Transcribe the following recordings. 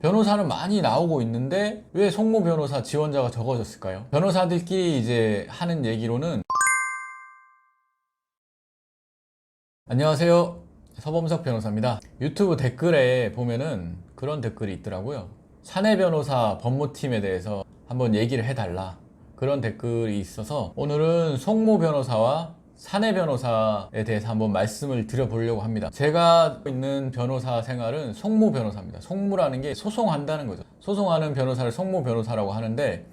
변호사는 많이 나오고 있는데 왜 송무 변호사 지원자가 적어졌을까요? 변호사들끼리 이제 하는 얘기로는 안녕하세요, 서범석 변호사입니다. 유튜브 댓글에 보면은 그런 댓글이 있더라고요. 사내 변호사 법무팀에 대해서 한번 얘기를 해달라, 그런 댓글이 있어서 오늘은 송무 변호사와 사내 변호사에 대해서 한번 말씀을 드려보려고 합니다. 제가 있는 변호사 생활은 송무 변호사입니다. 송무라는 게 소송한다는 거죠. 소송하는 변호사를 송무 변호사라고 하는데,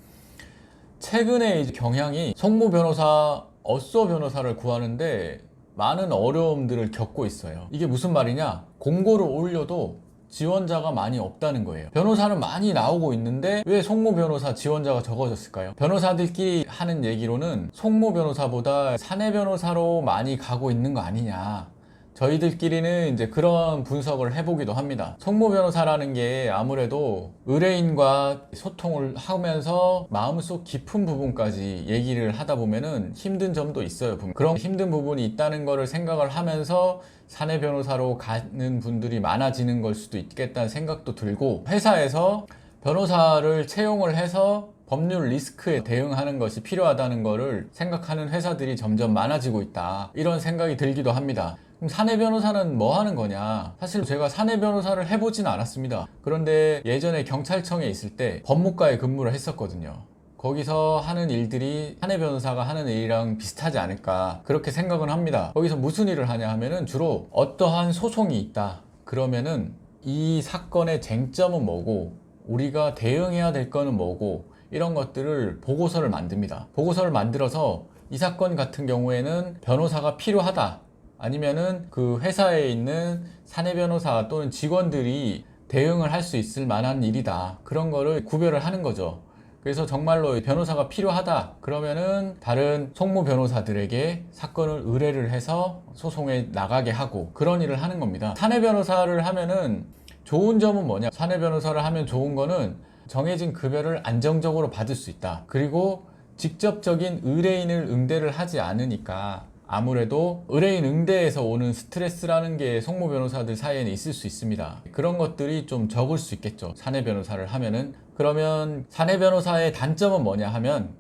최근에 이제 경향이 송무 변호사, 어쏘 변호사를 구하는데 많은 어려움들을 겪고 있어요. 이게 무슨 말이냐? 공고를 올려도 지원자가 많이 없다는 거예요. 변호사는 많이 나오고 있는데 왜 송무 변호사 지원자가 적어졌을까요? 변호사들끼리 하는 얘기로는 송무 변호사보다 사내 변호사로 많이 가고 있는 거 아니냐, 저희들끼리는 이제 그런 분석을 해보기도 합니다. 송무 변호사라는 게 아무래도 의뢰인과 소통을 하면서 마음속 깊은 부분까지 얘기를 하다 보면은 힘든 점도 있어요. 그런 힘든 부분이 있다는 거를 생각을 하면서 사내 변호사로 가는 분들이 많아지는 걸 수도 있겠다는 생각도 들고, 회사에서 변호사를 채용을 해서 법률 리스크에 대응하는 것이 필요하다는 것을 생각하는 회사들이 점점 많아지고 있다, 이런 생각이 들기도 합니다. 그럼 사내 변호사는 뭐 하는 거냐? 사실 제가 사내 변호사를 해보진 않았습니다. 그런데 예전에 경찰청에 있을 때 법무과에 근무를 했었거든요. 거기서 하는 일들이 사내 변호사가 하는 일이랑 비슷하지 않을까, 그렇게 생각은 합니다. 거기서 무슨 일을 하냐 하면은 주로 어떠한 소송이 있다 그러면은 이 사건의 쟁점은 뭐고 우리가 대응해야 될 거는 뭐고, 이런 것들을 보고서를 만듭니다. 보고서를 만들어서 이 사건 같은 경우에는 변호사가 필요하다, 아니면은 그 회사에 있는 사내 변호사 또는 직원들이 대응을 할 수 있을 만한 일이다, 그런 거를 구별을 하는 거죠. 그래서 정말로 변호사가 필요하다 그러면은 다른 송무 변호사들에게 사건을 의뢰를 해서 소송에 나가게 하고, 그런 일을 하는 겁니다. 사내 변호사를 하면은 좋은 점은 뭐냐? 사내 변호사를 하면 좋은 거는 정해진 급여를 안정적으로 받을 수 있다. 그리고 직접적인 의뢰인을 응대를 하지 않으니까 아무래도 의뢰인 응대에서 오는 스트레스라는 게 송무 변호사들 사이에는 있을 수 있습니다. 그런 것들이 좀 적을 수 있겠죠, 사내 변호사를 하면은. 그러면 사내 변호사의 단점은 뭐냐 하면,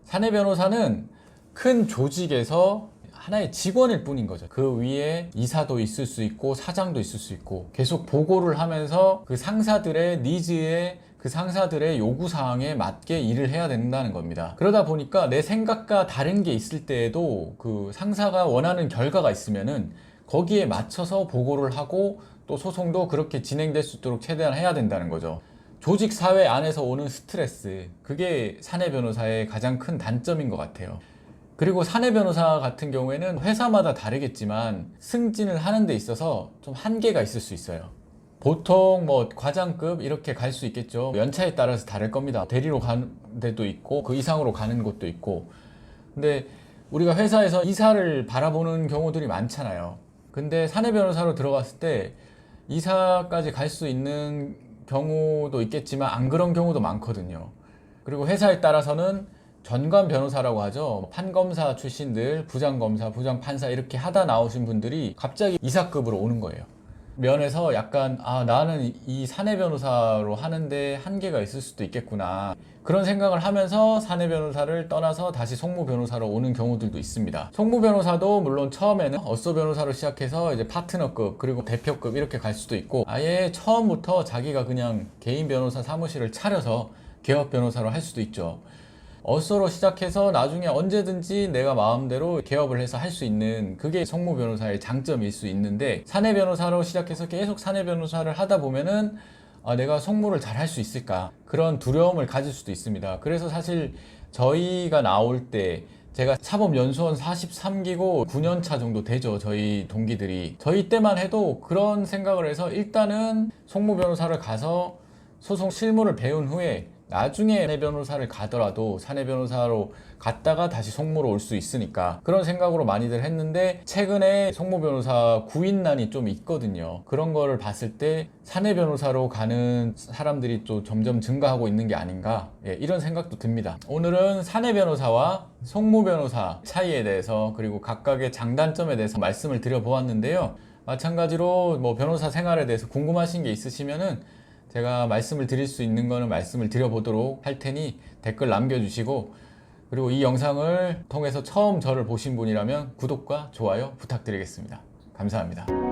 사내 변호사는 큰 조직에서 하나의 직원일 뿐인 거죠. 그 위에 이사도 있을 수 있고 사장도 있을 수 있고, 계속 보고를 하면서 그 상사들의 니즈에, 그 상사들의 요구사항에 맞게 일을 해야 된다는 겁니다. 그러다 보니까 내 생각과 다른 게 있을 때에도 그 상사가 원하는 결과가 있으면은 거기에 맞춰서 보고를 하고, 또 소송도 그렇게 진행될 수 있도록 최대한 해야 된다는 거죠. 조직 사회 안에서 오는 스트레스, 그게 사내 변호사의 가장 큰 단점인 것 같아요. 그리고 사내 변호사 같은 경우에는 회사마다 다르겠지만 승진을 하는 데 있어서 좀 한계가 있을 수 있어요. 보통 뭐 과장급 이렇게 갈 수 있겠죠. 연차에 따라서 다를 겁니다. 대리로 가는 데도 있고 그 이상으로 가는 곳도 있고. 근데 우리가 회사에서 이사를 바라보는 경우들이 많잖아요. 근데 사내 변호사로 들어갔을 때 이사까지 갈 수 있는 경우도 있겠지만 안 그런 경우도 많거든요. 그리고 회사에 따라서는 전관 변호사라고 하죠. 판검사 출신들, 부장검사, 부장판사 이렇게 하다 나오신 분들이 갑자기 이사급으로 오는 거예요. 면에서 약간 나는 이 사내 변호사로 하는데 한계가 있을 수도 있겠구나, 그런 생각을 하면서 사내 변호사를 떠나서 다시 송무 변호사로 오는 경우들도 있습니다. 송무 변호사도 물론 처음에는 어쏘 변호사로 시작해서 이제 파트너급 그리고 대표급 이렇게 갈 수도 있고, 아예 처음부터 자기가 그냥 개인 변호사 사무실을 차려서 개업 변호사로 할 수도 있죠. 어쏘로 시작해서 나중에 언제든지 내가 마음대로 개업을 해서 할 수 있는, 그게 송무 변호사의 장점일 수 있는데, 사내 변호사로 시작해서 계속 사내 변호사를 하다 보면은 내가 송무를 잘 할 수 있을까, 그런 두려움을 가질 수도 있습니다. 그래서 사실 저희가 나올 때, 제가 사법연수원 43기고 9년차 정도 되죠, 저희 동기들이. 저희 때만 해도 그런 생각을 해서 일단은 송무 변호사를 가서 소송 실무를 배운 후에 나중에 사내 변호사를 가더라도 사내 변호사로 갔다가 다시 송무로 올 수 있으니까, 그런 생각으로 많이들 했는데, 최근에 송무 변호사 구인난이 좀 있거든요. 그런 거를 봤을 때 사내 변호사로 가는 사람들이 또 점점 증가하고 있는 게 아닌가, 이런 생각도 듭니다. 오늘은 사내 변호사와 송무 변호사 차이에 대해서, 그리고 각각의 장단점에 대해서 말씀을 드려보았는데요. 마찬가지로 뭐 변호사 생활에 대해서 궁금하신 게 있으시면은 제가 말씀을 드릴 수 있는 거는 말씀을 드려보도록 할 테니 댓글 남겨주시고, 그리고 이 영상을 통해서 처음 저를 보신 분이라면 구독과 좋아요 부탁드리겠습니다. 감사합니다.